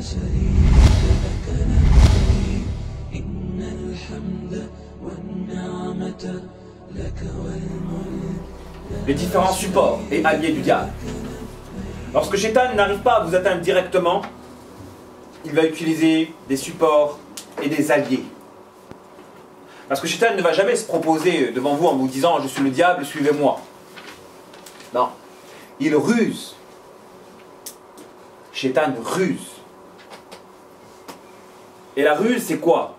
شريك لك لبيك إن الحمد والنعمة لك والملك. Les différents supports et alliés du diable. Lorsque Shaitan n'arrive pas à vous atteindre directement, il va utiliser des supports et des alliés. Parce que Shaitan ne va jamais se proposer devant vous en vous disant « Je suis le diable, suivez-moi ». Non, il ruse. Shaitan ruse. Et la ruse, c'est quoi?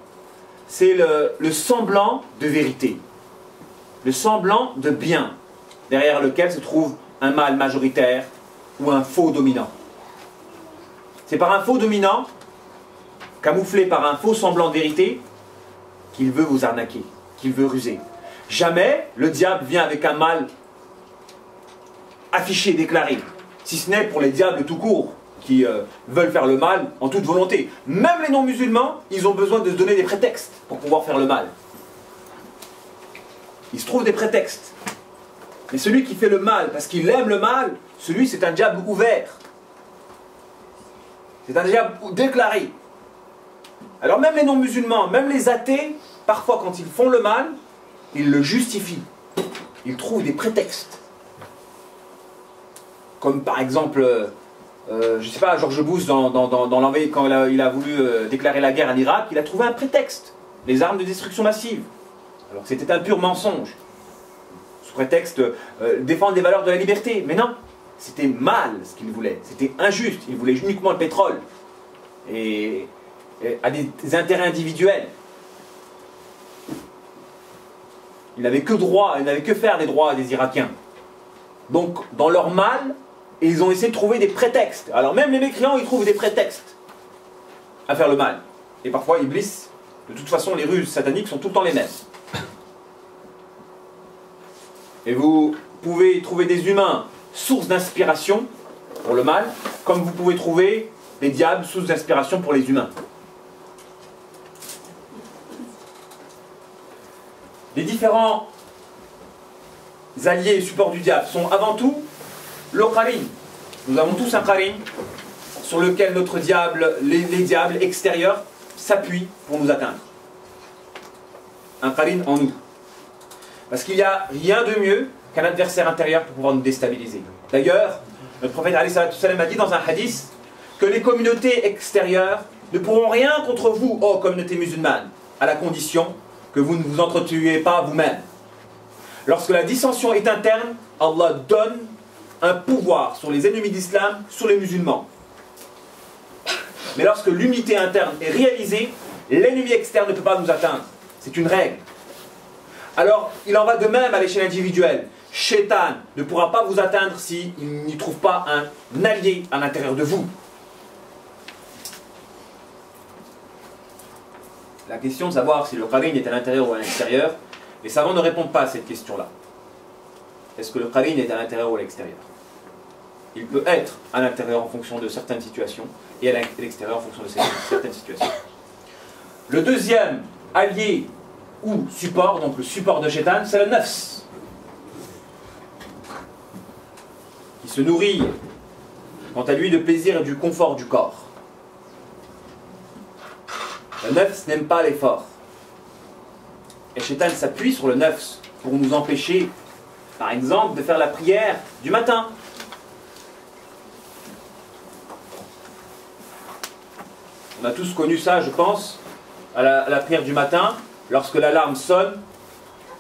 C'est le semblant de vérité. Le semblant de bien, derrière lequel se trouve un mal majoritaire ou un faux dominant. C'est par un faux dominant, camouflé par un faux semblant de vérité, qu'il veut vous arnaquer, qu'il veut ruser. Jamais le diable vient avec un mal affiché, déclaré, si ce n'est pour les diables tout court, qui veulent faire le mal en toute volonté. Même les non-musulmans, ils ont besoin de se donner des prétextes pour pouvoir faire le mal. Ils se trouvent des prétextes. Mais celui qui fait le mal parce qu'il aime le mal, celui c'est un diable ouvert. C'est un diable déclaré. Alors même les non-musulmans, même les athées, parfois quand ils font le mal, ils le justifient. Ils trouvent des prétextes. Comme par exemple, je ne sais pas, George Bush dans l'envie, quand il a voulu déclarer la guerre à l'Irak, il a trouvé un prétexte. Les armes de destruction massive. Alors que c'était un pur mensonge. Sous prétexte défendre les valeurs de la liberté. Mais non, c'était mal ce qu'il voulait. C'était injuste. Il voulait uniquement le pétrole. Et à des intérêts individuels. Il n'avait que droit, il n'avait que faire des droits des Irakiens. Donc, dans leur mal, ils ont essayé de trouver des prétextes. Alors même les mécréants, ils trouvent des prétextes à faire le mal. Et parfois, Iblis, de toute façon, les ruses sataniques sont tout le temps les mêmes. Et vous pouvez trouver des humains source d'inspiration pour le mal, comme vous pouvez trouver des diables source d'inspiration pour les humains. Les différents alliés et supports du diable sont avant tout le qarin. Nous avons tous un qarin sur lequel notre diable, les diables extérieurs s'appuient pour nous atteindre. Un qarin en nous. Parce qu'il n'y a rien de mieux qu'un adversaire intérieur pour pouvoir nous déstabiliser. D'ailleurs, notre prophète alayhi salatu wassalam a dit dans un hadith que les communautés extérieures ne pourront rien contre vous, ô communauté musulmane, à la condition que vous ne vous entretuez pas vous-même. Lorsque la dissension est interne, Allah donne un pouvoir sur les ennemis d'islam, sur les musulmans. Mais lorsque l'unité interne est réalisée, l'ennemi externe ne peut pas nous atteindre. C'est une règle. Alors, il en va de même à l'échelle individuelle. Shaitan ne pourra pas vous atteindre s'il n'y trouve pas un allié à l'intérieur de vous. La question de savoir si le qarin est à l'intérieur ou à l'extérieur, les savants ne répondent pas à cette question-là. Est-ce que le qarin est à l'intérieur ou à l'extérieur? Il peut être à l'intérieur en fonction de certaines situations et à l'extérieur en fonction de certaines situations. Le deuxième allié ou support, donc le support de Shaitan, c'est le nafs, qui se nourrit, quant à lui, de plaisir et du confort du corps. Le nafs n'aime pas l'effort. Et Shaitan s'appuie sur le nafs pour nous empêcher, par exemple, de faire la prière du matin. On a tous connu ça, je pense, à la prière du matin. Lorsque l'alarme sonne,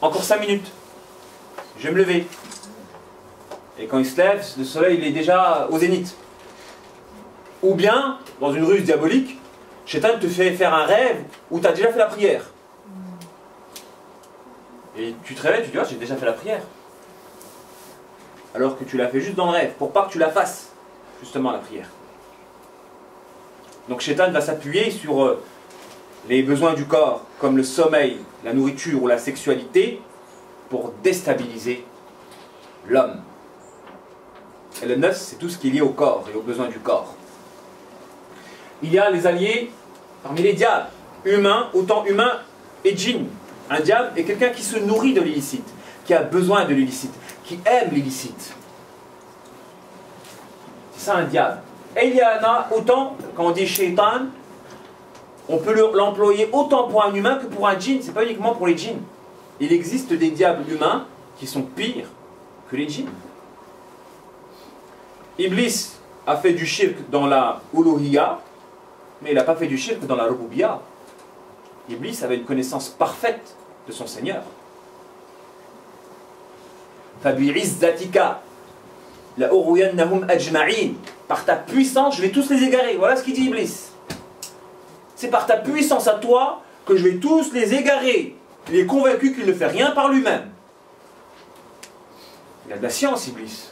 encore 5 minutes, je vais me lever. Et quand il se lève, le soleil il est déjà au zénith. Ou bien, dans une ruse diabolique, Shaitan te fait faire un rêve où tu as déjà fait la prière. Et tu te réveilles, tu te dis, ah, j'ai déjà fait la prière. Alors que tu l'as fait juste dans le rêve, pour pas que tu la fasses, justement, la prière. Donc Shaitan va s'appuyer sur les besoins du corps, comme le sommeil, la nourriture ou la sexualité, pour déstabiliser l'homme. Et le nafs, c'est tout ce qui est lié au corps et aux besoins du corps. Il y a les alliés parmi les diables, humains, autant humains et djinns. Un diable est quelqu'un qui se nourrit de l'illicite, qui a besoin de l'illicite, qui aime l'illicite. C'est ça un diable. Et il y en a autant, quand on dit shaitan, on peut l'employer autant pour un humain que pour un djinn. C'est pas uniquement pour les djinns. Il existe des diables humains qui sont pires que les djinns. Iblis a fait du shirk dans la uluhiyya, mais il n'a pas fait du shirk dans la rububiyya. Iblis avait une connaissance parfaite de son Seigneur. Fabi'izzatika la uruyannahum ajma'in. Par ta puissance, je vais tous les égarer. Voilà ce qu'il dit Iblis. C'est par ta puissance à toi que je vais tous les égarer. Il est convaincu qu'il ne fait rien par lui-même. Il a de la science, Iblis.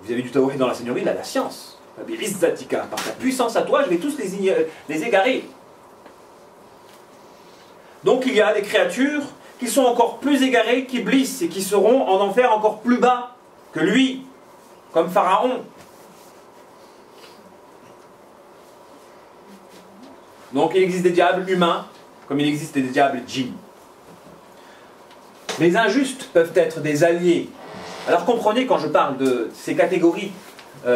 Vous avez du tawhid dans la Seigneurie, il a de la science. Par ta puissance à toi, je vais tous les égarer. Donc il y a des créatures qui sont encore plus égarées qu'Iblis et qui seront en enfer encore plus bas que lui, comme Pharaon. Donc il existe des diables humains comme il existe des diables djinns. Les injustes peuvent être des alliés. Alors comprenez quand je parle de ces catégories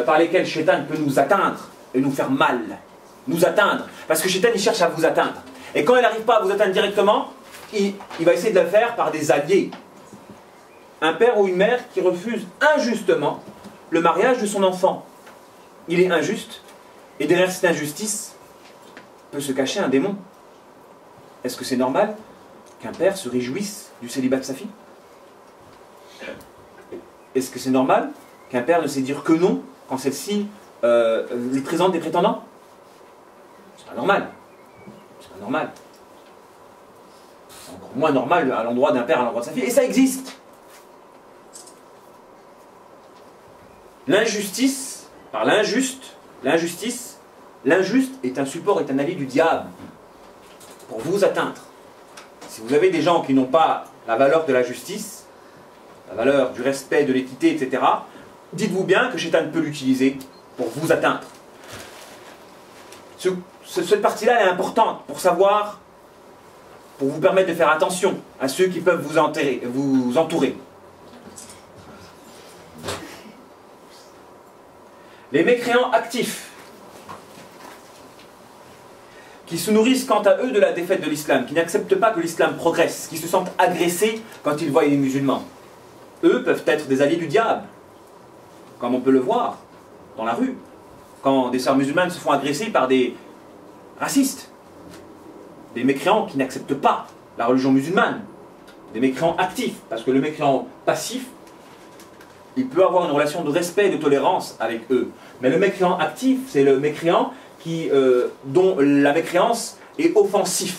par lesquelles Shaitan peut nous atteindre et nous faire mal. Nous atteindre. Parce que Shaitan il cherche à vous atteindre. Et quand il n'arrive pas à vous atteindre directement, il va essayer de le faire par des alliés. Un père ou une mère qui refuse injustement le mariage de son enfant. Il est injuste. Et derrière cette injustice peut se cacher un démon. Est-ce que c'est normal qu'un père se réjouisse du célibat de sa fille? Est-ce que c'est normal qu'un père ne sait dire que non quand celle-ci lui présente des prétendants? C'est pas normal. C'est pas normal. C'est encore moins normal à l'endroit d'un père à l'endroit de sa fille. Et ça existe. L'injustice, par l'injuste, l'injuste est un support, est un allié du diable pour vous atteindre. Si vous avez des gens qui n'ont pas la valeur de la justice, la valeur du respect, de l'équité, etc., dites-vous bien que Shaitan peut l'utiliser pour vous atteindre. Cette partie-là, elle est importante pour savoir, pour vous permettre de faire attention à ceux qui peuvent vous entourer. Les mécréants actifs, qui se nourrissent quant à eux de la défaite de l'islam, qui n'acceptent pas que l'islam progresse, qui se sentent agressés quand ils voient les musulmans. Eux peuvent être des alliés du diable, comme on peut le voir dans la rue, quand des sœurs musulmanes se font agresser par des racistes, des mécréants qui n'acceptent pas la religion musulmane, des mécréants actifs, parce que le mécréant passif, il peut avoir une relation de respect et de tolérance avec eux. Mais le mécréant actif, c'est le mécréant dont la mécréance est offensive.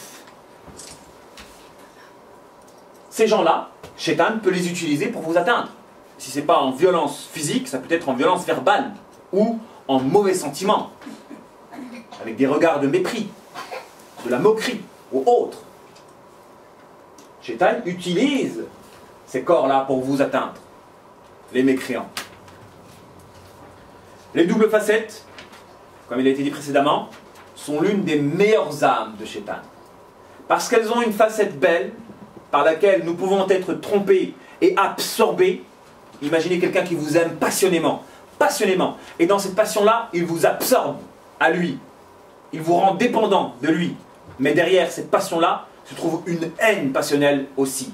Ces gens-là, Shaitan peut les utiliser pour vous atteindre. Si ce n'est pas en violence physique, ça peut être en violence verbale ou en mauvais sentiments, avec des regards de mépris, de la moquerie ou autre. Shaitan utilise ces corps-là pour vous atteindre, les mécréants. Les doubles facettes, comme il a été dit précédemment, sont l'une des meilleures âmes de Shaitan. Parce qu'elles ont une facette belle, par laquelle nous pouvons être trompés et absorbés. Imaginez quelqu'un qui vous aime passionnément, passionnément. Et dans cette passion-là, il vous absorbe à lui. Il vous rend dépendant de lui. Mais derrière cette passion-là, se trouve une haine passionnelle aussi,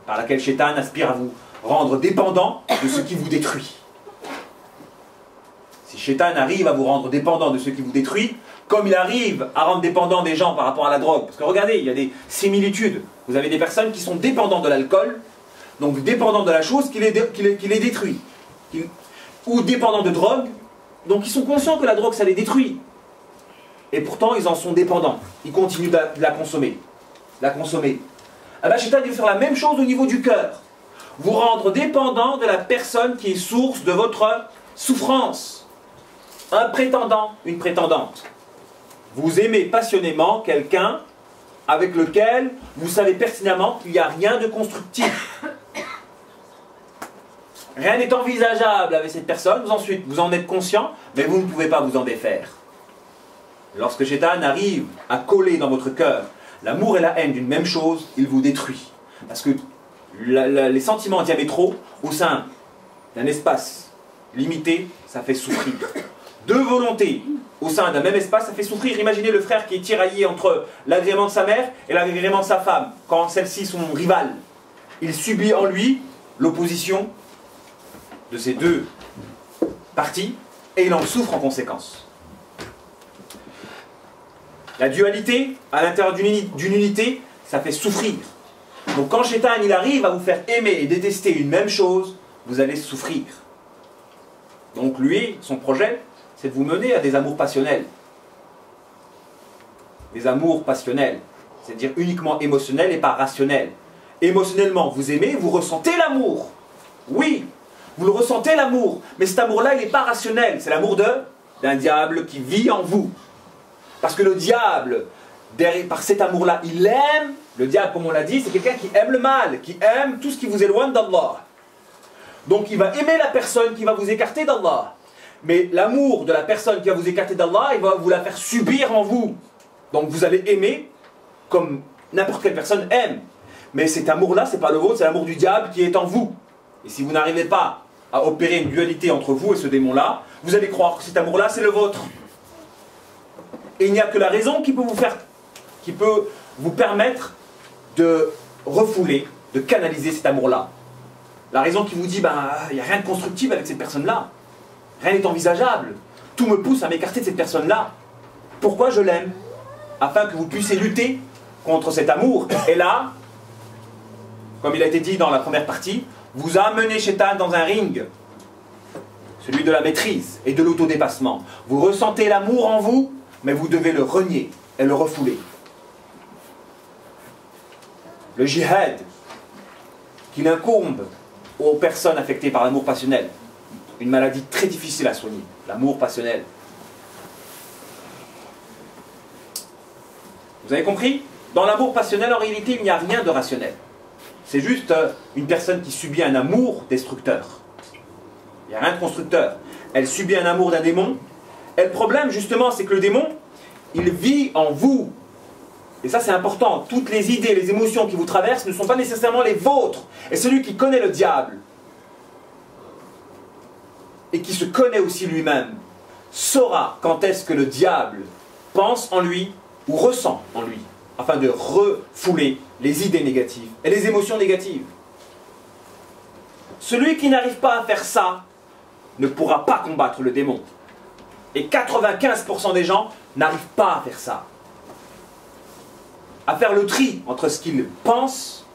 par laquelle Shaitan aspire à vous rendre dépendant de ce qui vous détruit. Si Shaitan arrive à vous rendre dépendant de ce qui vous détruit, comme il arrive à rendre dépendant des gens par rapport à la drogue, parce que regardez, il y a des similitudes. Vous avez des personnes qui sont dépendantes de l'alcool, donc dépendantes de la chose qui les détruit. Ou dépendants de drogue, donc ils sont conscients que la drogue ça les détruit. Et pourtant ils en sont dépendants. Ils continuent de la consommer. Ah ben Shaitan veut faire la même chose au niveau du cœur. Vous rendre dépendant de la personne qui est source de votre souffrance. Un prétendant, une prétendante. Vous aimez passionnément quelqu'un avec lequel vous savez pertinemment qu'il n'y a rien de constructif. Rien n'est envisageable avec cette personne, vous en êtes conscient, mais vous ne pouvez pas vous en défaire. Lorsque Shaitan arrive à coller dans votre cœur l'amour et la haine d'une même chose, il vous détruit. Parce que les sentiments diamétraux au sein d'un espace limitée, ça fait souffrir. Deux volontés au sein d'un même espace, ça fait souffrir. Imaginez le frère qui est tiraillé entre l'agrément de sa mère et l'agrément de sa femme, quand celles-ci sont rivales. Il subit en lui l'opposition de ces deux parties et il en souffre en conséquence. La dualité, à l'intérieur d'une unité, ça fait souffrir. Donc quand Shaitan il arrive à vous faire aimer et détester une même chose, vous allez souffrir. Donc lui, son projet, c'est de vous mener à des amours passionnels. Des amours passionnels, c'est-à-dire uniquement émotionnels et pas rationnels. Émotionnellement, vous aimez, vous ressentez l'amour. Oui, vous le ressentez l'amour, mais cet amour-là, il n'est pas rationnel. C'est l'amour d'un diable qui vit en vous. Parce que le diable, par cet amour-là, il aime. Le diable, comme on l'a dit, c'est quelqu'un qui aime le mal, qui aime tout ce qui vous éloigne d'Allah. Donc il va aimer la personne qui va vous écarter d'Allah. Mais l'amour de la personne qui va vous écarter d'Allah, il va vous la faire subir en vous. Donc vous allez aimer comme n'importe quelle personne aime. Mais cet amour-là, ce n'est pas le vôtre, c'est l'amour du diable qui est en vous. Et si vous n'arrivez pas à opérer une dualité entre vous et ce démon-là, vous allez croire que cet amour-là, c'est le vôtre. Et il n'y a que la raison qui peut vous permettre de refouler, de canaliser cet amour-là. La raison qui vous dit, il n'y a rien de constructif avec cette personne-là. Rien n'est envisageable. Tout me pousse à m'écarter de cette personne-là. Pourquoi je l'aime? Afin que vous puissiez lutter contre cet amour. Et là, comme il a été dit dans la première partie, vous amenez Shaitan dans un ring. Celui de la maîtrise et de l'autodépassement. Vous ressentez l'amour en vous, mais vous devez le renier et le refouler. Le jihad qu'il incombe aux personnes affectées par l'amour passionnel. Une maladie très difficile à soigner, l'amour passionnel. Vous avez compris? Dans l'amour passionnel, en réalité, il n'y a rien de rationnel. C'est juste une personne qui subit un amour destructeur. Il n'y a rien de constructeur. Elle subit un amour d'un démon. Et le problème, justement, c'est que le démon, il vit en vous. Et ça, c'est important. Toutes les idées, les émotions qui vous traversent ne sont pas nécessairement les vôtres. Et celui qui connaît le diable, et qui se connaît aussi lui-même, saura quand est-ce que le diable pense en lui ou ressent en lui, afin de refouler les idées négatives et les émotions négatives. Celui qui n'arrive pas à faire ça ne pourra pas combattre le démon. Et 95% des gens n'arrivent pas à faire ça. À faire le tri entre ce qu'ils pensent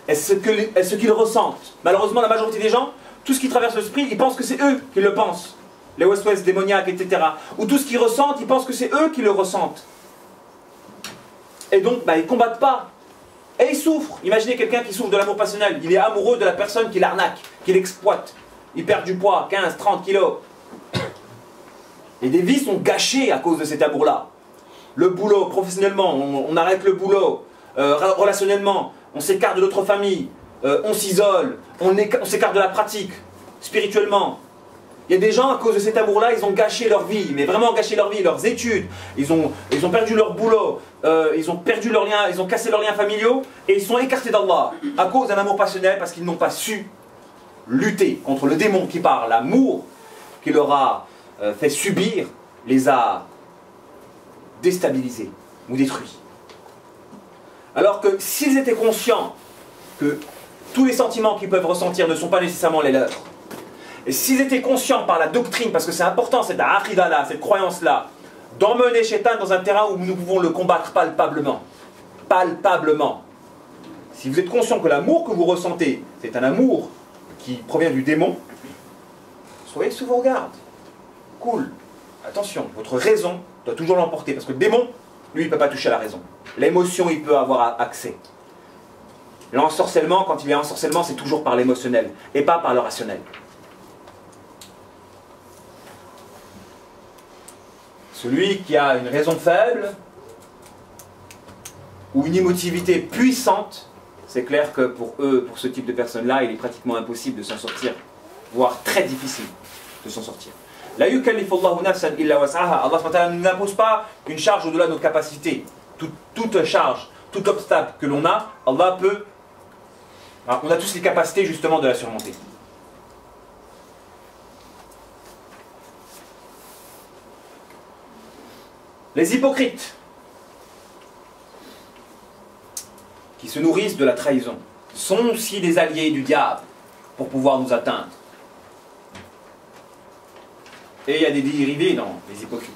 et ce qu'ils ressentent. Malheureusement, la majorité des gens, tout ce qui traverse l'esprit, ils pensent que c'est eux qui le pensent. Les West-West démoniaques, etc. Ou tout ce qu'ils ressentent, ils pensent que c'est eux qui le ressentent. Et donc, ils ne combattent pas. Et ils souffrent. Imaginez quelqu'un qui souffre de l'amour passionnel. Il est amoureux de la personne qui l'arnaque, qui l'exploite. Il perd du poids, 15, 30 kilos. Et des vies sont gâchées à cause de cet amour-là. Le boulot, professionnellement, on arrête le boulot. Relationnellement, on s'écarte de notre famille. On s'isole. On s'écarte de la pratique. Spirituellement. Il y a des gens, à cause de cet amour-là, ils ont gâché leur vie. Mais vraiment gâché leur vie, leurs études. Ils ont perdu leur boulot. Ils ont perdu leurs liens. Ils ont cassé leurs liens familiaux. Et ils sont écartés d'Allah. À cause d'un amour passionnel, parce qu'ils n'ont pas su lutter contre le démon qui part. L'amour qui leur a fait subir les a déstabilisés ou détruits. Alors que s'ils étaient conscients que tous les sentiments qu'ils peuvent ressentir ne sont pas nécessairement les leurs, et s'ils étaient conscients par la doctrine, parce que c'est important cette aqidah-là, cette croyance-là, d'emmener Shaitan dans un terrain où nous pouvons le combattre palpablement. Palpablement. Si vous êtes conscient que l'amour que vous ressentez, c'est un amour qui provient du démon, soyez sous vos gardes. Cool. Attention, votre raison doit toujours l'emporter, parce que le démon, lui, il ne peut pas toucher à la raison. L'émotion, il peut avoir accès. L'ensorcellement, quand il y a ensorcellement, c'est toujours par l'émotionnel, et pas par le rationnel. Celui qui a une raison faible, ou une émotivité puissante, c'est clair que pour eux, pour ce type de personnes-là, il est pratiquement impossible de s'en sortir, voire très difficile de s'en sortir. La yukallifullahu nafsan illa was'aha. Allah ne nous impose pas une charge au-delà de nos capacités. Toute charge, tout obstacle que l'on a, Allah peut. On a tous les capacités justement de la surmonter. Les hypocrites, qui se nourrissent de la trahison, sont aussi des alliés du diable pour pouvoir nous atteindre. Et il y a des dérivés dans les hypocrites.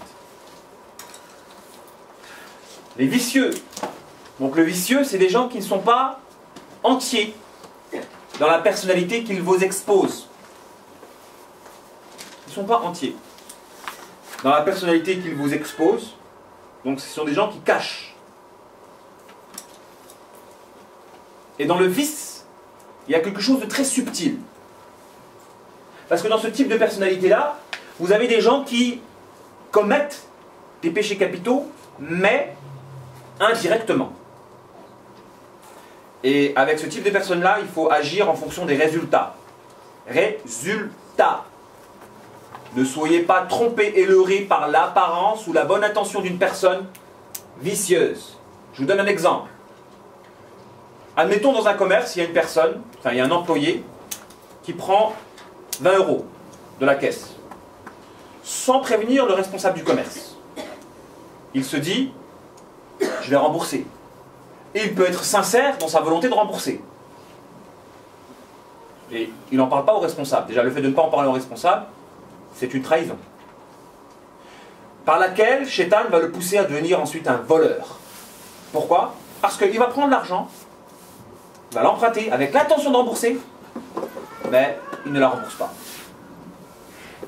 Les vicieux. Donc le vicieux, c'est des gens qui ne sont pas entiers dans la personnalité qu'ils vous exposent. Ils ne sont pas entiers dans la personnalité qu'ils vous exposent. Donc ce sont des gens qui cachent. Et dans le vice, il y a quelque chose de très subtil. Parce que dans ce type de personnalité-là, vous avez des gens qui commettent des péchés capitaux, mais indirectement. Et avec ce type de personnes-là, il faut agir en fonction des résultats. Résultats. Ne soyez pas trompés et leurrés par l'apparence ou la bonne intention d'une personne vicieuse. Je vous donne un exemple. Admettons dans un commerce, il y a une personne, enfin il y a un employé qui prend 20 € de la caisse, sans prévenir le responsable du commerce. Il se dit, je vais rembourser. Et il peut être sincère dans sa volonté de rembourser. Et il n'en parle pas au responsable. Déjà, le fait de ne pas en parler au responsable, c'est une trahison. Par laquelle Shaitan va le pousser à devenir ensuite un voleur. Pourquoi? Parce qu'il va prendre l'argent, il va l'emprunter avec l'intention de rembourser, mais il ne la rembourse pas.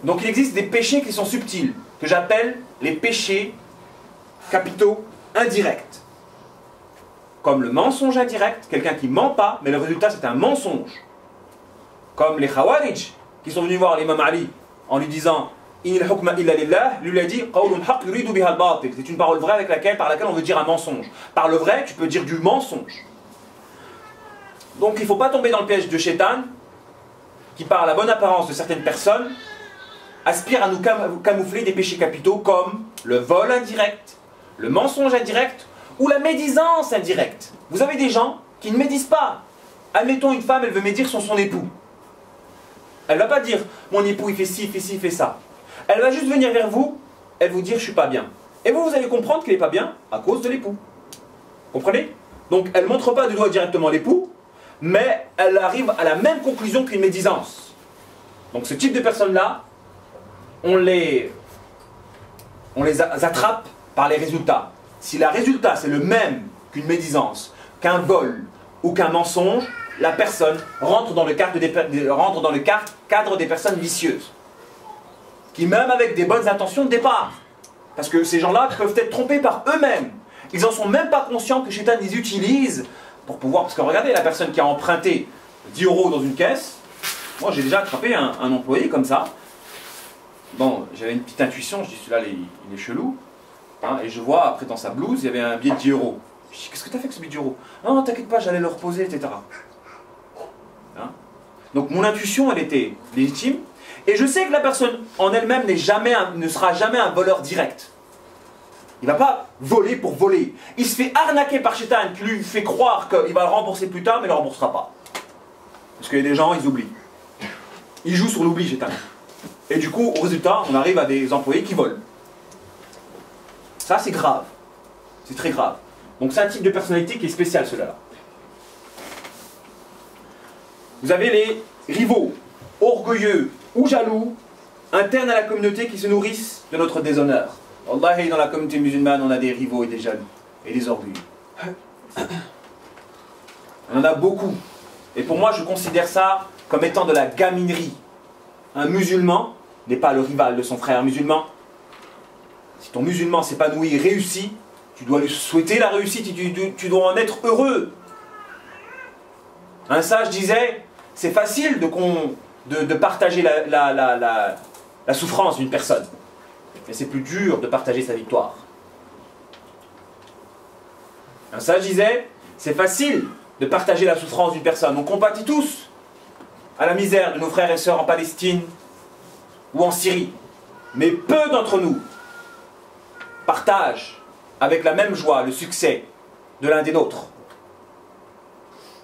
Donc il existe des péchés qui sont subtils, que j'appelle les péchés capitaux indirects. Comme le mensonge indirect, quelqu'un qui ne ment pas, mais le résultat c'est un mensonge. Comme les Khawarij, qui sont venus voir l'imam Ali en lui disant « Il hukma illa lillah », lui a dit « Qawlun haq yuridu biha al-batil ». C'est une parole vraie par laquelle on veut dire un mensonge. Par le vrai, tu peux dire du mensonge. Donc il ne faut pas tomber dans le piège de Shaitan, qui par la bonne apparence de certaines personnes, aspire à nous camoufler des péchés capitaux comme le vol indirect, le mensonge indirect ou la médisance indirecte. Vous avez des gens qui ne médisent pas. Admettons une femme, elle veut médire sur son époux. Elle ne va pas dire « mon époux il fait ci, il fait ci, il fait ça ». Elle va juste venir vers vous, elle vous dire « je ne suis pas bien ». Et vous, vous allez comprendre qu'elle n'est pas bien à cause de l'époux. Comprenez? Donc elle ne montre pas du doigt directement l'époux, mais elle arrive à la même conclusion qu'une médisance. Donc ce type de personnes-là, on les attrape par les résultats. Si le résultat c'est le même qu'une médisance, qu'un vol ou qu'un mensonge, la personne rentre dans le cadre des personnes vicieuses. Qui même avec des bonnes intentions de départ. Parce que ces gens-là peuvent être trompés par eux-mêmes. Ils n'en sont même pas conscients que Shaitan les utilise pour pouvoir... Parce que regardez, la personne qui a emprunté 10 € dans une caisse, moi j'ai déjà attrapé un employé comme ça. Bon, j'avais une petite intuition, je dis celui-là il est chelou. Hein, et je vois, après dans sa blouse, il y avait un billet de 10 €. Je dis, qu'est-ce que tu as fait avec ce billet de 10 €? Non, t'inquiète pas, j'allais le reposer, etc. Hein? Donc mon intuition, elle était légitime. Et je sais que la personne en elle-même ne sera jamais un voleur direct. Il ne va pas voler pour voler. Il se fait arnaquer par Shaitan qui lui fait croire qu'il va le rembourser plus tard, mais il ne le remboursera pas. Parce qu'il y a des gens, ils oublient. Ils jouent sur l'oubli, Shaitan. Et du coup, au résultat, on arrive à des employés qui volent. Ça, c'est grave. C'est très grave. Donc c'est un type de personnalité qui est spécial, cela-là. Vous avez les rivaux, orgueilleux ou jaloux, internes à la communauté qui se nourrissent de notre déshonneur. Wallahi, dans la communauté musulmane, on a des rivaux et des jaloux, et des orgueilleux. On en a beaucoup. Et pour moi, je considère ça comme étant de la gaminerie. Un musulman n'est pas le rival de son frère musulman. Si ton musulman s'épanouit et réussit, tu dois lui souhaiter la réussite, tu dois en être heureux. Un sage disait, c'est facile de partager la souffrance d'une personne. Mais c'est plus dur de partager sa victoire. Un sage disait, c'est facile de partager la souffrance d'une personne. On compatit tous à la misère de nos frères et sœurs en Palestine ou en Syrie. Mais peu d'entre nous partagent avec la même joie le succès de l'un des nôtres.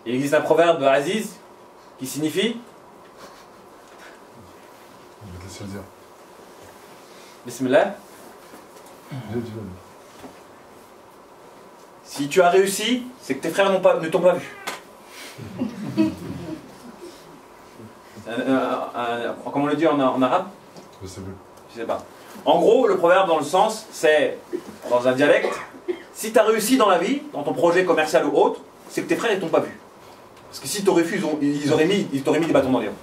Il existe un proverbe Aziz qui signifie Bismillah. Si tu as réussi, c'est que tes frères ne t'ont pas vu. Comment on le dit en arabe? Je sais plus. Je sais pas. En gros, le proverbe dans le sens, c'est, dans un dialecte, si tu as réussi dans la vie, dans ton projet commercial ou autre, c'est que tes frères ne t'ont pas vu. Parce que si tu refuses, ils t'auraient mis des bâtons dans les roues.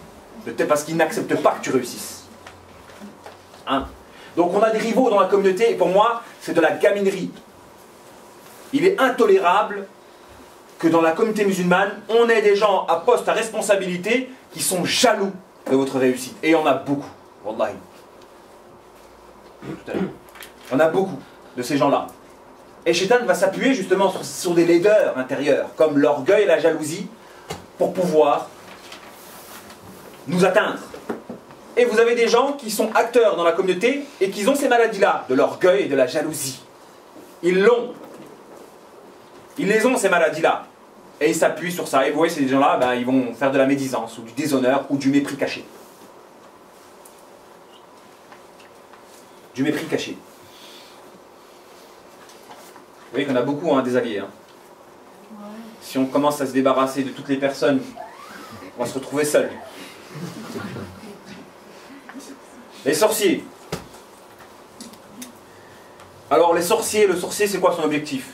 Peut-être parce qu'ils n'acceptent pas que tu réussisses. Hein? Donc on a des rivaux dans la communauté, et pour moi, c'est de la gaminerie. Il est intolérable que dans la communauté musulmane, on ait des gens à poste à responsabilité qui sont jaloux de votre réussite. Et il y en a beaucoup. Wallahi. Tout à l'heure. On a beaucoup de ces gens-là. Et Shaitan va s'appuyer justement sur des laideurs intérieures, comme l'orgueil et la jalousie, pour pouvoir nous atteindre. Et vous avez des gens qui sont acteurs dans la communauté et qui ont ces maladies-là, de l'orgueil et de la jalousie. Ils l'ont. Ils les ont, ces maladies-là. Et ils s'appuient sur ça. Et vous voyez, ces gens-là, ben, ils vont faire de la médisance, ou du déshonneur, ou du mépris caché. Du mépris caché. Vous voyez qu'on a beaucoup des alliés. Hein. Si on commence à se débarrasser de toutes les personnes, on va se retrouver seul. Les sorciers. Alors les sorciers, le sorcier c'est quoi son objectif?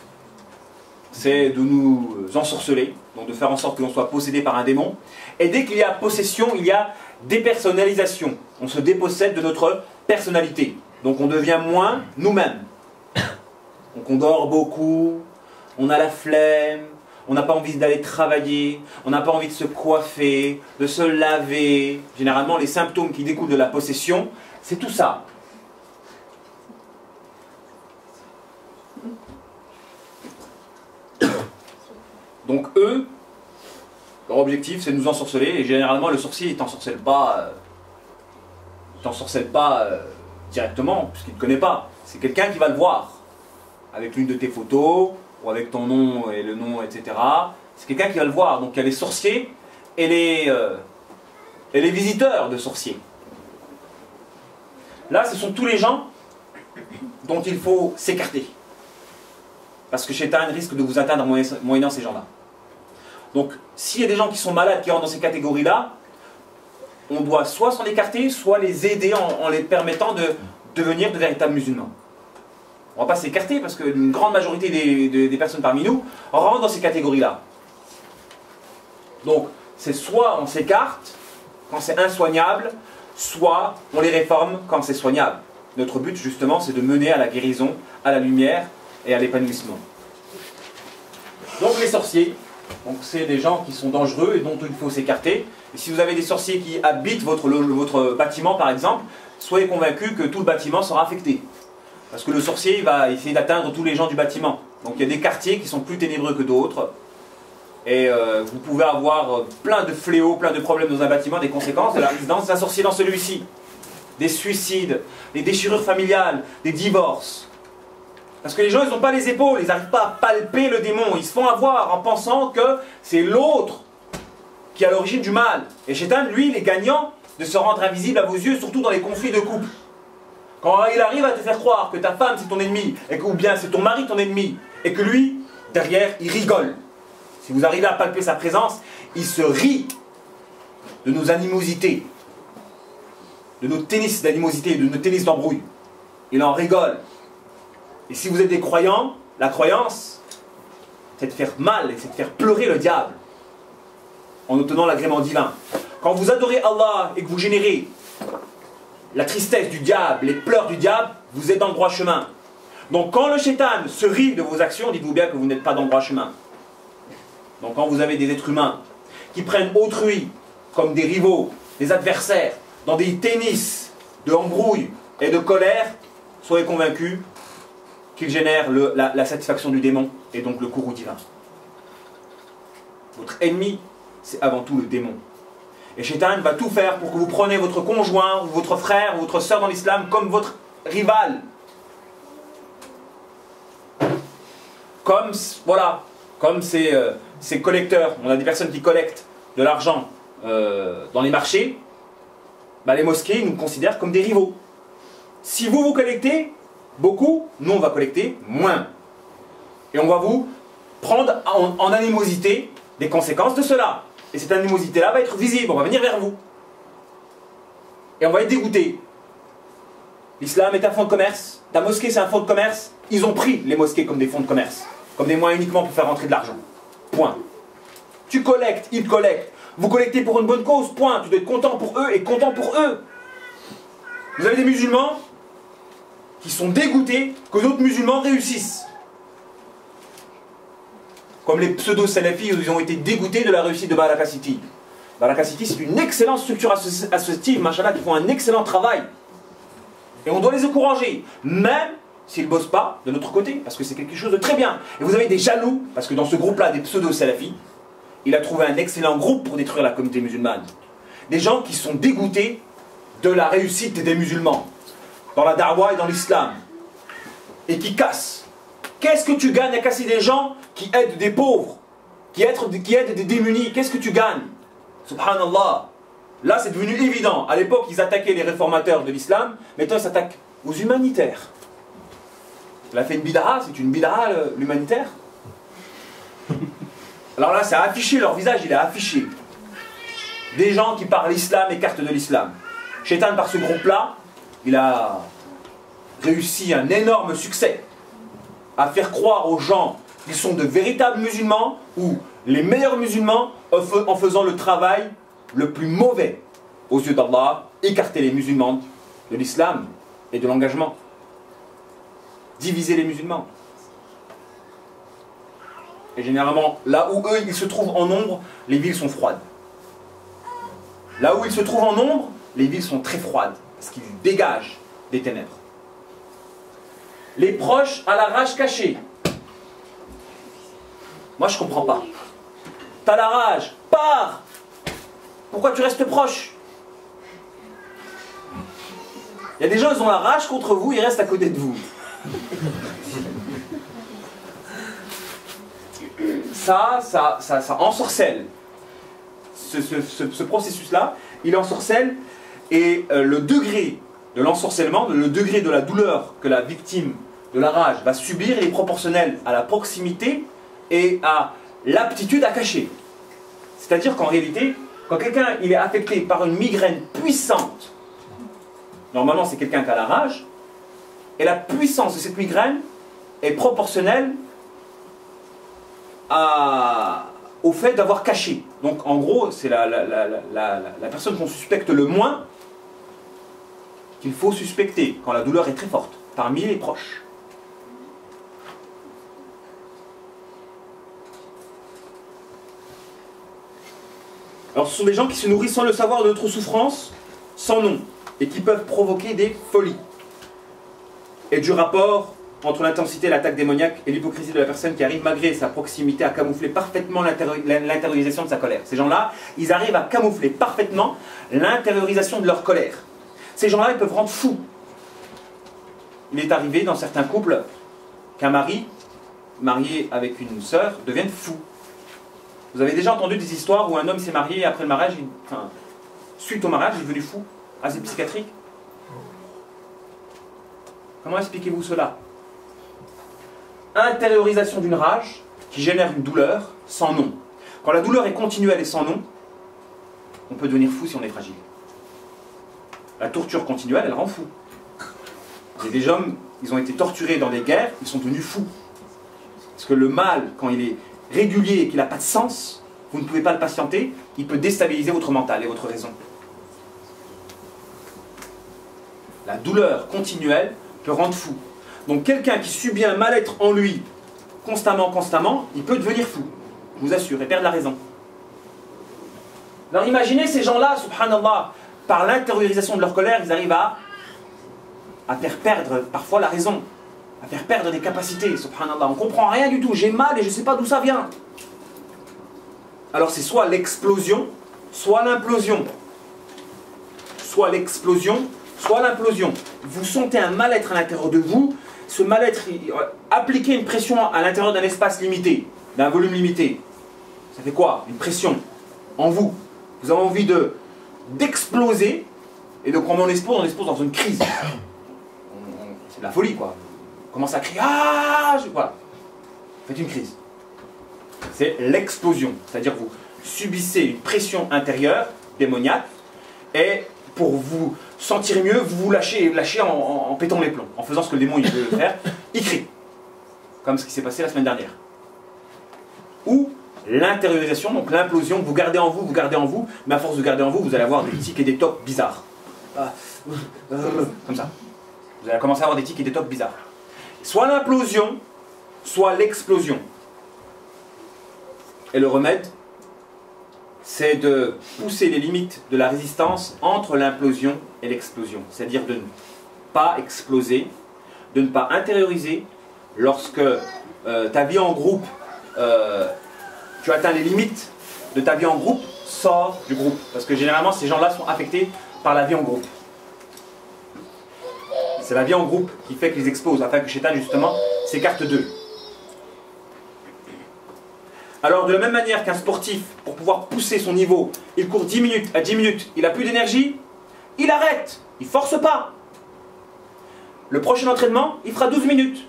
C'est de nous ensorceler, donc de faire en sorte que l'on soit possédé par un démon. Et dès qu'il y a possession, il y a dépersonnalisation. On se dépossède de notre personnalité. Donc on devient moins nous-mêmes. Donc on dort beaucoup, on a la flemme, on n'a pas envie d'aller travailler, on n'a pas envie de se coiffer, de se laver. Généralement, les symptômes qui découlent de la possession, c'est tout ça. Donc eux, leur objectif, c'est de nous ensorceler. Et généralement, le sorcier, il ne t'ensorcelle pas, directement, puisqu'il ne te connaît pas. C'est quelqu'un qui va le voir, avec l'une de tes photos, ou avec ton nom et le nom, etc. C'est quelqu'un qui va le voir. Donc il y a les sorciers et les visiteurs de sorciers. Là, ce sont tous les gens dont il faut s'écarter. Parce que Shaitan risque de vous atteindre moyennant ces gens-là. Donc, s'il y a des gens qui sont malades, qui rentrent dans ces catégories-là, on doit soit s'en écarter, soit les aider en les permettant de devenir de véritables musulmans. On ne va pas s'écarter parce qu'une grande majorité des personnes parmi nous rentrent dans ces catégories-là. Donc, c'est soit on s'écarte quand c'est insoignable, soit on les réforme quand c'est soignable. Notre but, justement, c'est de mener à la guérison, à la lumière et à l'épanouissement. Donc, les sorciers, c'est des gens qui sont dangereux et dont il faut s'écarter. Et si vous avez des sorciers qui habitent votre bâtiment, par exemple, soyez convaincus que tout le bâtiment sera affecté. Parce que le sorcier va essayer d'atteindre tous les gens du bâtiment. Donc il y a des quartiers qui sont plus ténébreux que d'autres. Et vous pouvez avoir plein de fléaux, plein de problèmes dans un bâtiment, des conséquences de la résidence d'un sorcier dans celui-ci. Des suicides, des déchirures familiales, des divorces. Parce que les gens, ils n'ont pas les épaules, ils n'arrivent pas à palper le démon. Ils se font avoir en pensant que c'est l'autre qui est à l'origine du mal. Et Shaitan, lui, il est gagnant de se rendre invisible à vos yeux, surtout dans les conflits de couple. Quand il arrive à te faire croire que ta femme c'est ton ennemi, ou bien c'est ton mari ton ennemi, et que lui, derrière, il rigole. Si vous arrivez à palper sa présence, il se rit de nos animosités, de nos tennis d'animosité, de nos tennis d'embrouille. Il en rigole. Et si vous êtes des croyants, la croyance, c'est de faire mal et c'est de faire pleurer le diable en obtenant l'agrément divin. Quand vous adorez Allah et que vous générez la tristesse du diable, les pleurs du diable, vous êtes dans le droit chemin. Donc quand le Shaitan se rit de vos actions, dites-vous bien que vous n'êtes pas dans le droit chemin. Donc quand vous avez des êtres humains qui prennent autrui comme des rivaux, des adversaires, dans des tennis de embrouille et de colère, soyez convaincus qu'ils génèrent la satisfaction du démon et donc le courroux divin. Votre ennemi, c'est avant tout le démon. Et Shaitan va tout faire pour que vous preniez votre conjoint, ou votre frère, ou votre soeur dans l'islam comme votre rival. Comme ces collecteurs, on a des personnes qui collectent de l'argent dans les marchés, les mosquées nous considèrent comme des rivaux. Si vous collectez beaucoup, nous on va collecter moins. Et on va vous prendre en animosité des conséquences de cela. Et cette animosité-là va être visible, on va venir vers vous. Et on va être dégoûté. L'islam est un fonds de commerce, ta mosquée c'est un fonds de commerce. Ils ont pris les mosquées comme des fonds de commerce, comme des moyens uniquement pour faire rentrer de l'argent. Point. Tu collectes, ils collectent. Vous collectez pour une bonne cause, point. Tu dois être content pour eux et content pour eux. Vous avez des musulmans qui sont dégoûtés que d'autres musulmans réussissent. Comme les pseudo-salafis, ils ont été dégoûtés de la réussite de Baraka City. Baraka City, c'est une excellente structure associative, machallah, qui font un excellent travail. Et on doit les encourager, même s'ils ne bossent pas de notre côté, parce que c'est quelque chose de très bien. Et vous avez des jaloux, parce que dans ce groupe-là, des pseudo-salafis, il a trouvé un excellent groupe pour détruire la communauté musulmane. Des gens qui sont dégoûtés de la réussite des musulmans, dans la da'wah et dans l'islam, et qui cassent. Qu'est-ce que tu gagnes à casser des gens qui aident des pauvres, qui aident des démunis? Qu'est-ce que tu gagnes? Subhanallah. Là, c'est devenu évident. À l'époque, ils attaquaient les réformateurs de l'islam. Maintenant, ils s'attaquent aux humanitaires. Il a fait une bid'a, c'est une bid'a, l'humanitaire. Alors là, ça a affiché, leur visage, il a affiché. Des gens qui parlent l'islam, écartent de l'islam. Shaitan, par ce groupe-là, il a réussi un énorme succès à faire croire aux gens qu'ils sont de véritables musulmans ou les meilleurs musulmans en faisant le travail le plus mauvais aux yeux d'Allah, écarter les musulmans de l'islam et de l'engagement. Diviser les musulmans. Et généralement, là où eux, ils se trouvent en nombre, les villes sont froides. Là où ils se trouvent en nombre, les villes sont très froides, parce qu'ils dégagent des ténèbres. Les proches à la rage cachée. Moi, je ne comprends pas. T'as la rage, pars! Pourquoi tu restes proche? Il y a des gens, ils ont la rage contre vous, ils restent à côté de vous. Ça ensorcelle. Ce processus-là, il ensorcelle, et le degré de l'ensorcellement, le degré de la douleur que la victime de la rage va subir, il est proportionnel à la proximité et à l'aptitude à cacher. C'est-à-dire qu'en réalité, quand quelqu'un il est affecté par une migraine puissante, normalement c'est quelqu'un qui a la rage, et la puissance de cette migraine est proportionnelle au fait d'avoir caché. Donc en gros, c'est la personne qu'on suspecte le moins qu'il faut suspecter quand la douleur est très forte, parmi les proches. Alors ce sont des gens qui se nourrissent sans le savoir de notre souffrance, sans nom, et qui peuvent provoquer des folies. Et du rapport entre l'intensité et l'attaque démoniaque et l'hypocrisie de la personne qui arrive malgré sa proximité à camoufler parfaitement l'intériorisation de sa colère. Ces gens-là, ils arrivent à camoufler parfaitement l'intériorisation de leur colère. Ces gens-là, ils peuvent rendre fous. Il est arrivé dans certains couples qu'un mari, marié avec une sœur, devienne fou. Vous avez déjà entendu des histoires où un homme s'est marié et après le mariage, suite au mariage, il est devenu fou, asile psychiatrique? Comment expliquez-vous cela? Intériorisation d'une rage qui génère une douleur sans nom. Quand la douleur est continuelle et sans nom, on peut devenir fou si on est fragile. La torture continuelle, elle rend fou. Il y a des hommes, ils ont été torturés dans des guerres, ils sont devenus fous. Parce que le mal, quand il est régulier et qu'il n'a pas de sens, vous ne pouvez pas le patienter, il peut déstabiliser votre mental et votre raison. La douleur continuelle peut rendre fou. Donc quelqu'un qui subit un mal-être en lui, constamment, il peut devenir fou, je vous assure, et perdre la raison. Alors imaginez ces gens-là, subhanallah, par l'intériorisation de leur colère, ils arrivent à faire perdre parfois la raison, à faire perdre des capacités, subhanallah. On ne comprend rien du tout, j'ai mal et je ne sais pas d'où ça vient. Alors c'est soit l'explosion, soit l'implosion. Soit l'explosion, soit l'implosion. Vous sentez un mal-être à l'intérieur de vous, ce mal-être, appliquez une pression à l'intérieur d'un espace limité, d'un volume limité. Ça fait quoi? Une pression en vous. Vous avez envie d'exploser, et donc quand on explose dans une crise. C'est de la folie, quoi. On commence à crier, ah, voilà. Faites une crise. c'est l'explosion. C'est-à-dire vous subissez une pression intérieure démoniaque et pour vous sentir mieux, vous vous lâchez en pétant les plombs, en faisant ce que le démon il veut faire, il crie. Comme ce qui s'est passé la semaine dernière. Ou l'intériorisation, donc l'implosion, vous gardez en vous, mais à force de garder en vous, vous allez avoir des tics et des tocs bizarres. Comme ça. Vous allez commencer à avoir des tics et des tocs bizarres. Soit l'implosion, soit l'explosion. Et le remède, c'est de pousser les limites de la résistance entre l'implosion et l'explosion. C'est-à-dire de ne pas exploser, de ne pas intérioriser lorsque ta vie en groupe, tu atteins les limites de ta vie en groupe, sors du groupe. Parce que généralement, ces gens-là sont affectés par la vie en groupe. C'est la vie en groupe qui fait qu'ils explosent, afin que Shaitan, justement, s'écarte d'eux. Alors, de la même manière qu'un sportif, pour pouvoir pousser son niveau, il court 10 minutes, à 10 minutes, il n'a plus d'énergie, il arrête, il ne force pas. Le prochain entraînement, il fera 12 minutes.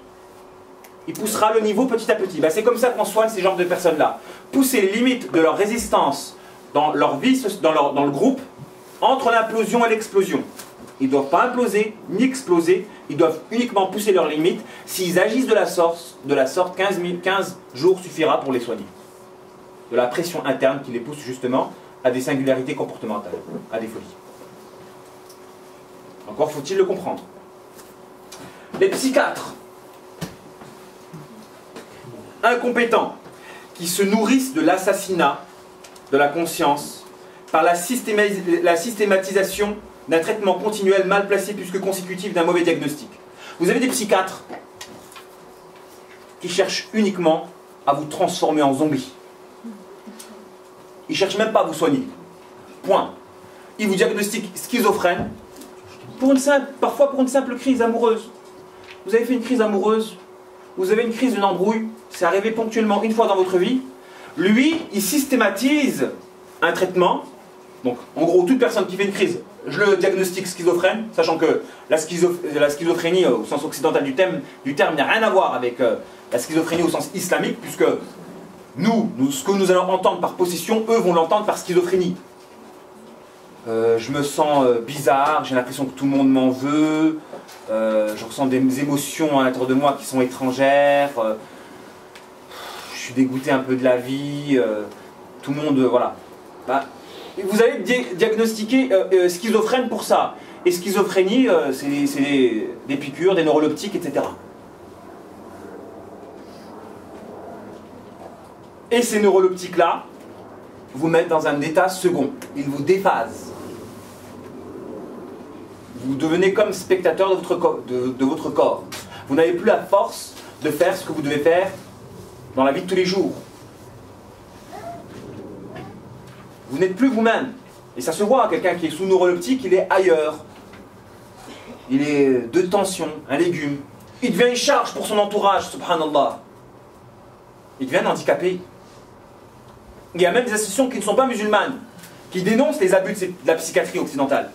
Il poussera le niveau petit à petit. Ben, c'est comme ça qu'on soigne ces genres de personnes-là. Pousser les limites de leur résistance dans leur vie, dans le groupe, entre l'implosion et l'explosion. Ils ne doivent pas imploser ni exploser, ils doivent uniquement pousser leurs limites. S'ils agissent de la sorte, 15 jours suffira pour les soigner. De la pression interne qui les pousse justement à des singularités comportementales, à des folies. Encore faut-il le comprendre. Les psychiatres incompétents qui se nourrissent de l'assassinat de la conscience par la systématisation d'un traitement continuel mal placé plus que consécutif d'un mauvais diagnostic. Vous avez des psychiatres qui cherchent uniquement à vous transformer en zombie. Ils ne cherchent même pas à vous soigner. Point. Ils vous diagnostiquent schizophrène parfois pour une simple crise amoureuse. Vous avez fait une crise amoureuse, vous avez une crise d'une embrouille, c'est arrivé ponctuellement une fois dans votre vie. Lui, il systématise un traitement. Donc, en gros, toute personne qui fait une crise, je le diagnostique schizophrène, sachant que la schizophrénie, au sens occidental du terme, n'a rien à voir avec la schizophrénie au sens islamique, puisque nous, ce que nous allons entendre par possession, eux vont l'entendre par schizophrénie. Je me sens bizarre, j'ai l'impression que tout le monde m'en veut, je ressens des émotions à l'intérieur de moi qui sont étrangères, je suis dégoûté un peu de la vie, tout le monde, voilà. Bah, vous allez diagnostiquer schizophrène pour ça. Et schizophrénie, c'est des piqûres, des neuroleptiques, etc. Et ces neuroleptiques-là vous mettent dans un état second. Ils vous déphasent. Vous devenez comme spectateur de votre corps. Vous n'avez plus la force de faire ce que vous devez faire dans la vie de tous les jours. Vous n'êtes plus vous-même. Et ça se voit, quelqu'un qui est sous neuroleptique, il est ailleurs. Il est de tension, un légume. Il devient une charge pour son entourage, subhanallah. Il devient handicapé. Il y a même des associations qui ne sont pas musulmanes, qui dénoncent les abus de la psychiatrie occidentale.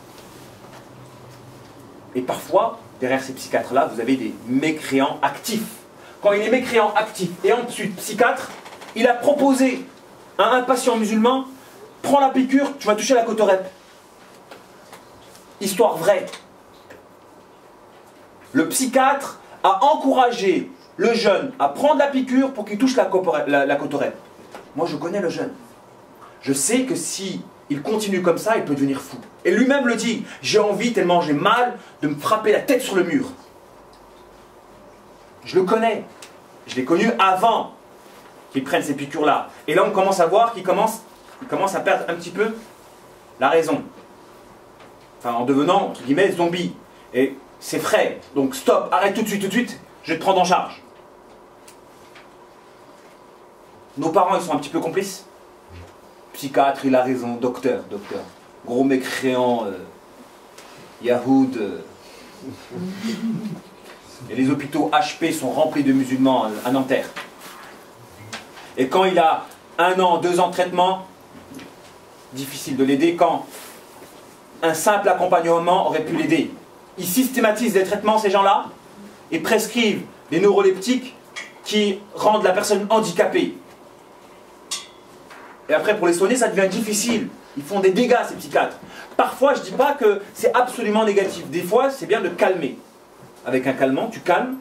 Et parfois, derrière ces psychiatres-là, vous avez des mécréants actifs. Quand il est mécréant actif et ensuite psychiatre, il a proposé à un patient musulman: prends la piqûre, tu vas toucher la cotorep. Histoire vraie. Le psychiatre a encouragé le jeune à prendre la piqûre pour qu'il touche la cotorep. Moi, je connais le jeune. Je sais que si il continue comme ça, il peut devenir fou. Et lui-même le dit: j'ai envie, tellement j'ai mal, de me frapper la tête sur le mur. Je le connais. Je l'ai connu avant qu'il prenne ces piqûres-là. Et là, on commence à voir qu'il commence à perdre un petit peu la raison. Enfin, en devenant, entre guillemets, zombie. Et c'est frais. Donc stop, arrête tout de suite, je vais te prendre en charge. Nos parents, ils sont un petit peu complices. Psychiatre, il a raison, docteur. Gros mécréant, Yahoud. Et les hôpitaux HP sont remplis de musulmans à Nanterre. Et quand il a 1 an, 2 ans de traitement, difficile de l'aider, quand un simple accompagnement aurait pu l'aider. Ils systématisent les traitements, ces gens-là, et prescrivent des neuroleptiques qui rendent la personne handicapée. Et après, pour les soigner, ça devient difficile. Ils font des dégâts, ces psychiatres. Parfois, je ne dis pas que c'est absolument négatif. Des fois, c'est bien de calmer. Avec un calmant, tu calmes.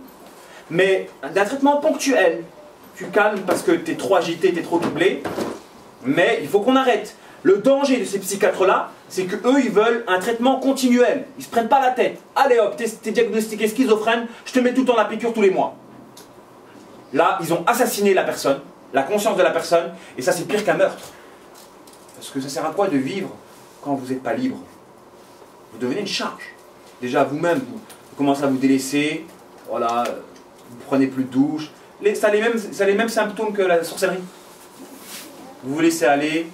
Mais d'un traitement ponctuel. Tu calmes parce que tu es trop agité, tu es trop doublé. Mais il faut qu'on arrête. Le danger de ces psychiatres-là, c'est qu'eux, ils veulent un traitement continuel. Ils ne se prennent pas la tête. Allez hop, t'es diagnostiqué schizophrène, je te mets tout le temps la piqûre tous les mois. Là, ils ont assassiné la personne, la conscience de la personne, et ça, c'est pire qu'un meurtre. Parce que ça sert à quoi de vivre quand vous n'êtes pas libre? Vous devenez une charge. Déjà, vous-même, vous commencez à vous délaisser, voilà, vous prenez plus de douche. Ça a les mêmes symptômes que la sorcellerie. Vous vous laissez aller,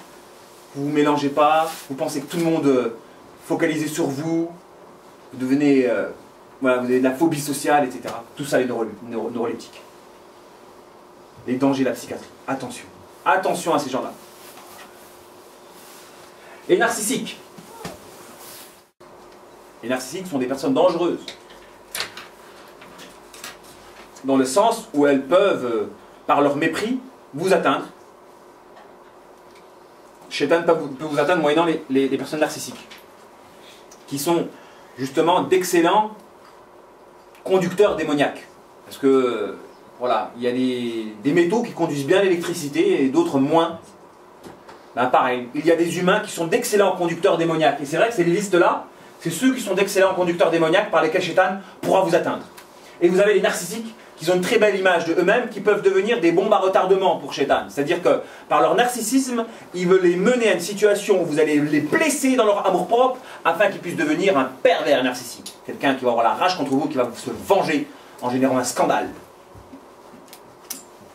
vous ne vous mélangez pas, vous pensez que tout le monde focalisé sur vous, vous devenez, voilà, vous avez de la phobie sociale, etc. Tout ça, les neuroleptiques. Les dangers de la psychiatrie. Attention. Attention à ces gens-là. Les narcissiques. Les narcissiques sont des personnes dangereuses. Dans le sens où elles peuvent, par leur mépris, vous atteindre. Shaitan peut vous atteindre moyennant les personnes narcissiques, qui sont justement d'excellents conducteurs démoniaques. Parce que, voilà, il y a des métaux qui conduisent bien l'électricité et d'autres moins. Ben pareil, il y a des humains qui sont d'excellents conducteurs démoniaques. Et c'est vrai que ces listes-là, c'est ceux qui sont d'excellents conducteurs démoniaques par lesquels Shaitan pourra vous atteindre. Et vous avez les narcissiques qui ont une très belle image de eux-mêmes, qui peuvent devenir des bombes à retardement pour Shaitan. C'est-à-dire que par leur narcissisme, ils veulent les mener à une situation où vous allez les blesser dans leur amour-propre afin qu'ils puissent devenir un pervers narcissique. Quelqu'un qui va avoir la rage contre vous, qui va se venger en générant un scandale.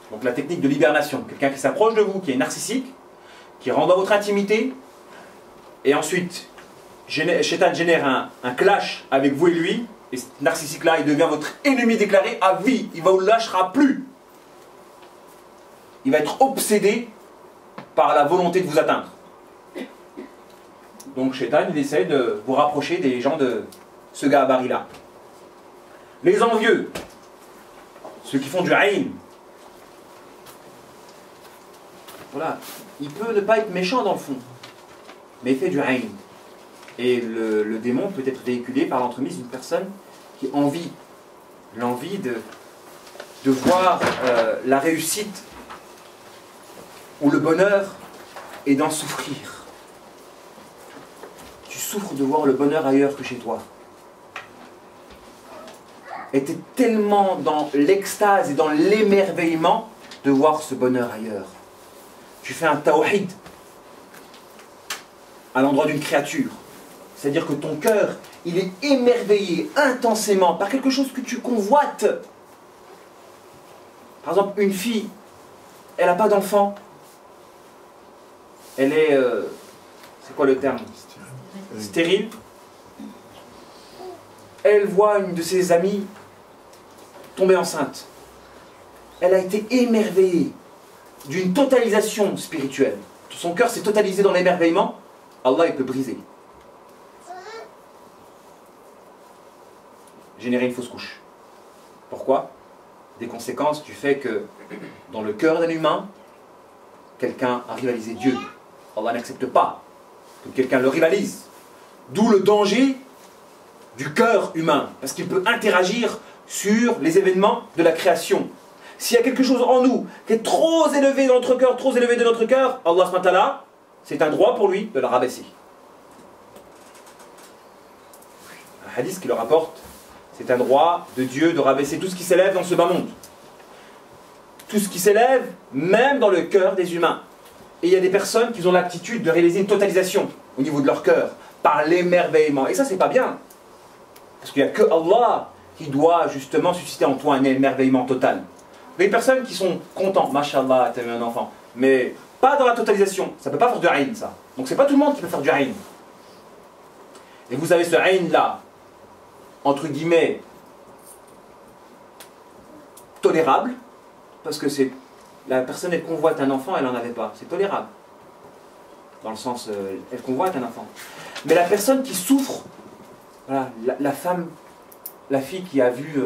Donc la technique de l'hibernation. Quelqu'un qui s'approche de vous, qui est narcissique, qui rentre dans votre intimité, et ensuite Shaitan génère un clash avec vous et lui, et ce narcissique-là, il devient votre ennemi déclaré à vie. Il ne vous lâchera plus. Il va être obsédé par la volonté de vous atteindre. Donc Shaitan, il essaie de vous rapprocher des gens de ce gabarit-là. Les envieux, ceux qui font du haïn. Voilà, il peut ne pas être méchant dans le fond, mais il fait du haïn. Et le démon peut être véhiculé par l'entremise d'une personne qui envie, l'envie de voir la réussite ou le bonheur et d'en souffrir. Tu souffres de voir le bonheur ailleurs que chez toi. Et tu es tellement dans l'extase et dans l'émerveillement de voir ce bonheur ailleurs. Tu fais un tawhid à l'endroit d'une créature. C'est-à-dire que ton cœur, il est émerveillé intensément par quelque chose que tu convoites. Par exemple, une fille, elle n'a pas d'enfant. Elle est... c'est quoi le terme? Stérile. Elle voit une de ses amies tomber enceinte. Elle a été émerveillée d'une totalisation spirituelle. Son cœur s'est totalisé dans l'émerveillement. Allah, il peut briser. Générer une fausse couche. Pourquoi? Des conséquences du fait que dans le cœur d'un humain, quelqu'un a rivalisé Dieu. Allah n'accepte pas que quelqu'un le rivalise. D'où le danger du cœur humain, parce qu'il peut interagir sur les événements de la création. S'il y a quelque chose en nous qui est trop élevé dans notre cœur, trop élevé de notre cœur, Allah subhanahu wa ta'ala, c'est un droit pour lui de le rabaisser. Un hadith qui le rapporte. C'est un droit de Dieu de rabaisser tout ce qui s'élève dans ce bas monde. Tout ce qui s'élève, même dans le cœur des humains. Et il y a des personnes qui ont l'aptitude de réaliser une totalisation au niveau de leur cœur, par l'émerveillement. Et ça, c'est pas bien. Parce qu'il n'y a que Allah qui doit justement susciter en toi un émerveillement total. Il y a des personnes qui sont contentes, Mashallah, t'as eu un enfant. Mais pas dans la totalisation. Ça ne peut pas faire du haïn, ça. Donc c'est pas tout le monde qui peut faire du haïn. Et vous avez ce haïn là, entre guillemets, tolérable, parce que c'est la personne, elle convoite un enfant, elle n'en avait pas. C'est tolérable. Dans le sens, elle convoite un enfant. Mais la personne qui souffre, voilà, la femme, la fille qui a vu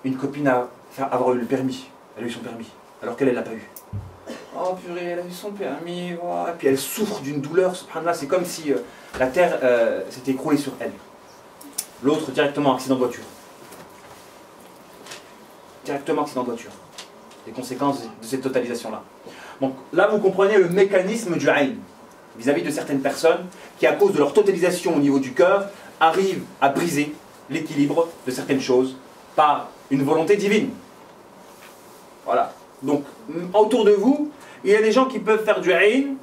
une copine avoir eu le permis, elle a eu son permis, alors qu'elle ne l'a pas eu. Oh purée, elle a eu son permis, oh. Et puis elle souffre d'une douleur, subhanallah, c'est comme si la terre s'était écroulée sur elle. L'autre directement accident de voiture. Directement accident de voiture. Les conséquences de cette totalisation-là. Donc là, vous comprenez le mécanisme du ayn vis-à-vis de certaines personnes qui, à cause de leur totalisation au niveau du cœur, arrivent à briser l'équilibre de certaines choses par une volonté divine. Voilà. Donc, autour de vous, il y a des gens qui peuvent faire du ayn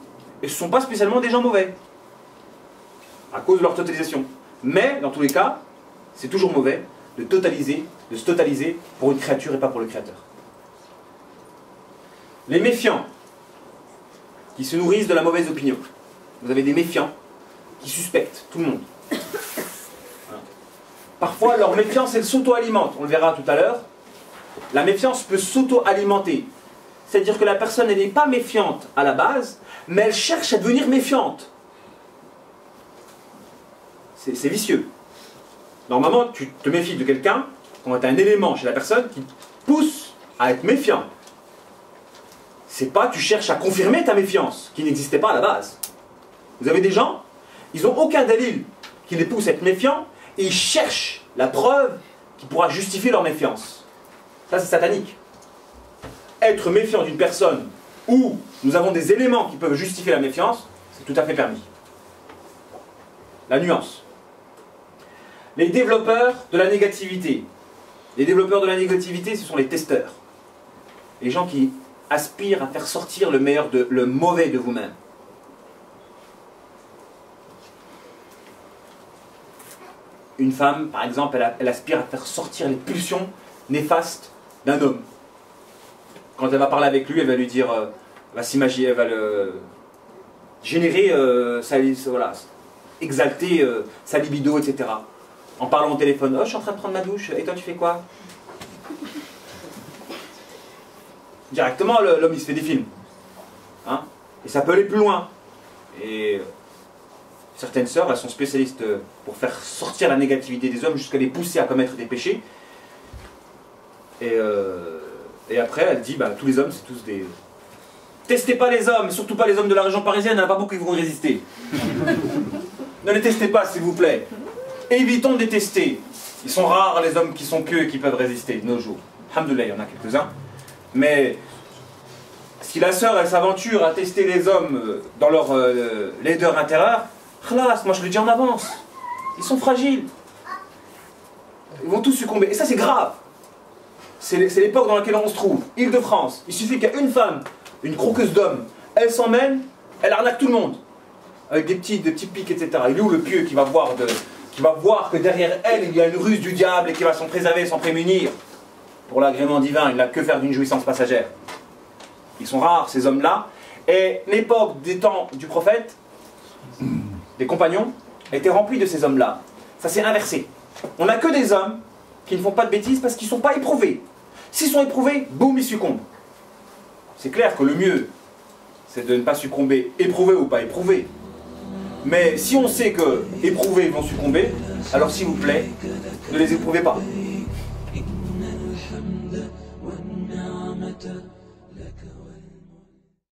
et ce ne sont pas spécialement des gens mauvais à cause de leur totalisation. Mais, dans tous les cas, c'est toujours mauvais de se totaliser pour une créature et pas pour le créateur. Les méfiants qui se nourrissent de la mauvaise opinion. Vous avez des méfiants qui suspectent tout le monde. Voilà. Parfois, leur méfiance, elle s'auto-alimente. On le verra tout à l'heure. La méfiance peut s'auto-alimenter. C'est-à-dire que la personne, elle n'est pas méfiante à la base, mais elle cherche à devenir méfiante. C'est vicieux. Normalement, tu te méfies de quelqu'un quand tu as un élément chez la personne qui te pousse à être méfiant. C'est pas tu cherches à confirmer ta méfiance, qui n'existait pas à la base. Vous avez des gens, ils n'ont aucun dalil qui les pousse à être méfiants, et ils cherchent la preuve qui pourra justifier leur méfiance. Ça, c'est satanique. Être méfiant d'une personne où nous avons des éléments qui peuvent justifier la méfiance, c'est tout à fait permis. La nuance. Les développeurs de la négativité. Les développeurs de la négativité, ce sont les testeurs. Les gens qui aspirent à faire sortir le mauvais de vous-même. Une femme, par exemple, elle aspire à faire sortir les pulsions néfastes d'un homme. Quand elle va parler avec lui, elle va lui dire, elle va s'imaginer, elle va le générer, voilà, exalter sa libido, etc. En parlant au téléphone, oh, je suis en train de prendre ma douche, et toi tu fais quoi? Directement, l'homme il se fait des films. Hein? Et ça peut aller plus loin. Et certaines sœurs, elles sont spécialistes pour faire sortir la négativité des hommes jusqu'à les pousser à commettre des péchés. Et après, elle dit, bah, tous les hommes, c'est tous des... Testez pas les hommes, surtout pas les hommes de la région parisienne, il n'y en a pas beaucoup qui vont résister. Ne les testez pas, s'il vous plaît. Évitons de les tester. Ils sont rares, les hommes qui sont pieux et qui peuvent résister de nos jours. Alhamdoulilah, il y en a quelques-uns. Mais si la sœur, elle s'aventure à tester les hommes dans leur laideur intérieure, khalas, moi je le dis en avance. Ils sont fragiles. Ils vont tous succomber. Et ça, c'est grave. C'est l'époque dans laquelle on se trouve. Île-de-France. Il suffit qu'il y ait une femme, une croqueuse d'hommes, elle s'emmène, elle arnaque tout le monde. Avec des petits pics, etc. Il est où le pieux qui va voir que derrière elle, il y a une ruse du diable et qui va s'en préserver, s'en prémunir? Pour l'agrément divin, il n'a que faire d'une jouissance passagère. Ils sont rares, ces hommes-là. Et l'époque des temps du prophète, des compagnons, était remplie de ces hommes-là. Ça s'est inversé. On n'a que des hommes qui ne font pas de bêtises parce qu'ils ne sont pas éprouvés. S'ils sont éprouvés, boum, ils succombent. C'est clair que le mieux, c'est de ne pas succomber, éprouvé ou pas éprouvé. Mais si on sait que éprouvés vont succomber, alors s'il vous plaît, ne les éprouvez pas.